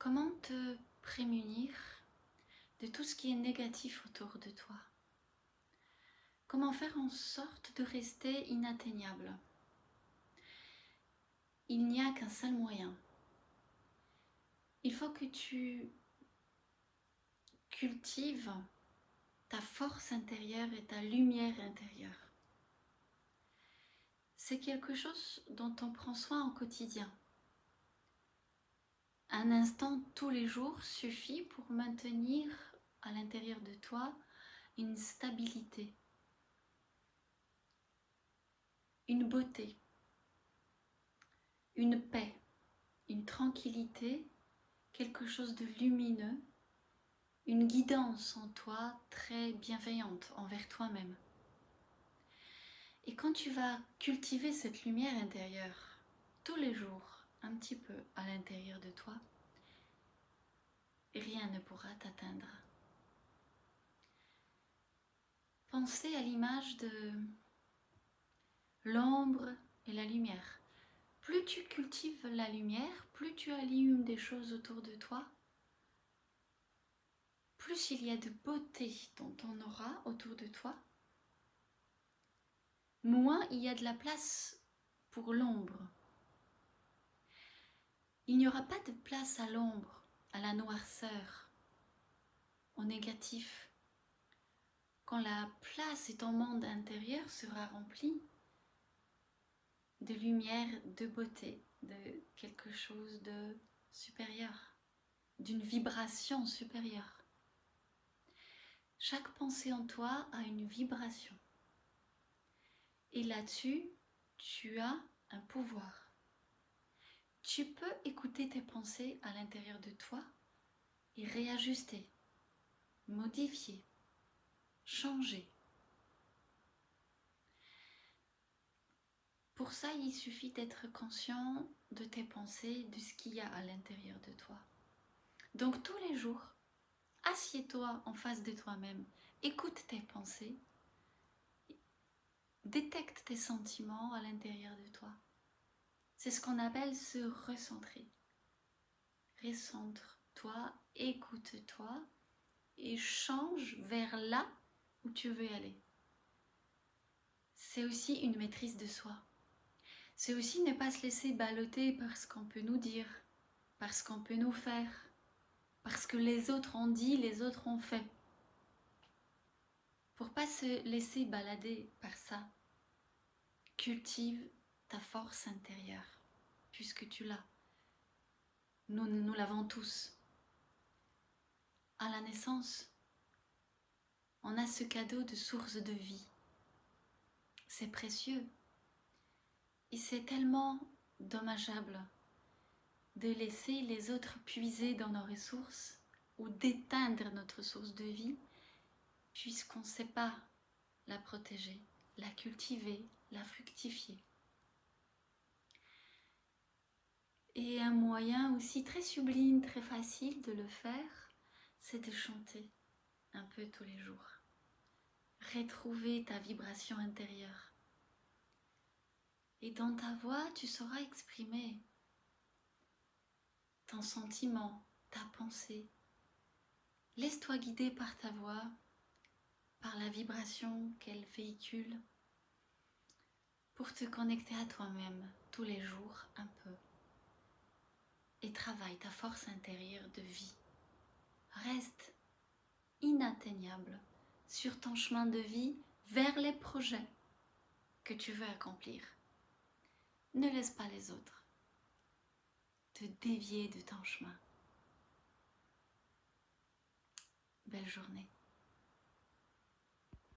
Comment te prémunir de tout ce qui est négatif autour de toi? Comment faire en sorte de rester inatteignable? Il n'y a qu'un seul moyen. Il faut que tu cultives ta force intérieure et ta lumière intérieure. C'est quelque chose dont on prend soin au quotidien. Un instant tous les jours suffit pour maintenir à l'intérieur de toi une stabilité, une beauté, une paix, une tranquillité, quelque chose de lumineux, une guidance en toi très bienveillante envers toi-même. Et quand tu vas cultiver cette lumière intérieure tous les jours, un petit peu à l'intérieur de toi, rien ne pourra t'atteindre. Pensez à l'image de l'ombre et la lumière. Plus tu cultives la lumière, plus tu allumes des choses autour de toi, plus il y a de beauté dans ton aura autour de toi, moins il y a de la place pour l'ombre. Il n'y aura pas de place à l'ombre, à la noirceur, au négatif. Quand la place et ton monde intérieur sera rempli de lumière, de beauté, de quelque chose de supérieur, d'une vibration supérieure. Chaque pensée en toi a une vibration. Et là-dessus, tu as un pouvoir. Tu peux écouter tes pensées à l'intérieur de toi et réajuster, modifier, changer. Pour ça, il suffit d'être conscient de tes pensées, de ce qu'il y a à l'intérieur de toi. Donc tous les jours, assieds-toi en face de toi-même, écoute tes pensées, détecte tes sentiments à l'intérieur de toi. C'est ce qu'on appelle se recentrer. Recentre-toi, écoute-toi et change vers là où tu veux aller. C'est aussi une maîtrise de soi. C'est aussi ne pas se laisser balloter par ce qu'on peut nous dire, par ce qu'on peut nous faire, parce que les autres ont dit, les autres ont fait. Pour pas se laisser balader par ça, cultive ta force intérieure, puisque tu l'as. Nous l'avons tous. À la naissance, on a ce cadeau de source de vie. C'est précieux. Et c'est tellement dommageable de laisser les autres puiser dans nos ressources ou d'éteindre notre source de vie puisqu'on ne sait pas la protéger, la cultiver, la fructifier. Et un moyen aussi très sublime, très facile de le faire, c'est de chanter un peu tous les jours. Retrouver ta vibration intérieure. Et dans ta voix, tu sauras exprimer ton sentiment, ta pensée. Laisse-toi guider par ta voix, par la vibration qu'elle véhicule, pour te connecter à toi-même tous les jours un peu. Et travaille ta force intérieure de vie. Reste inatteignable sur ton chemin de vie vers les projets que tu veux accomplir. Ne laisse pas les autres te dévier de ton chemin. Belle journée.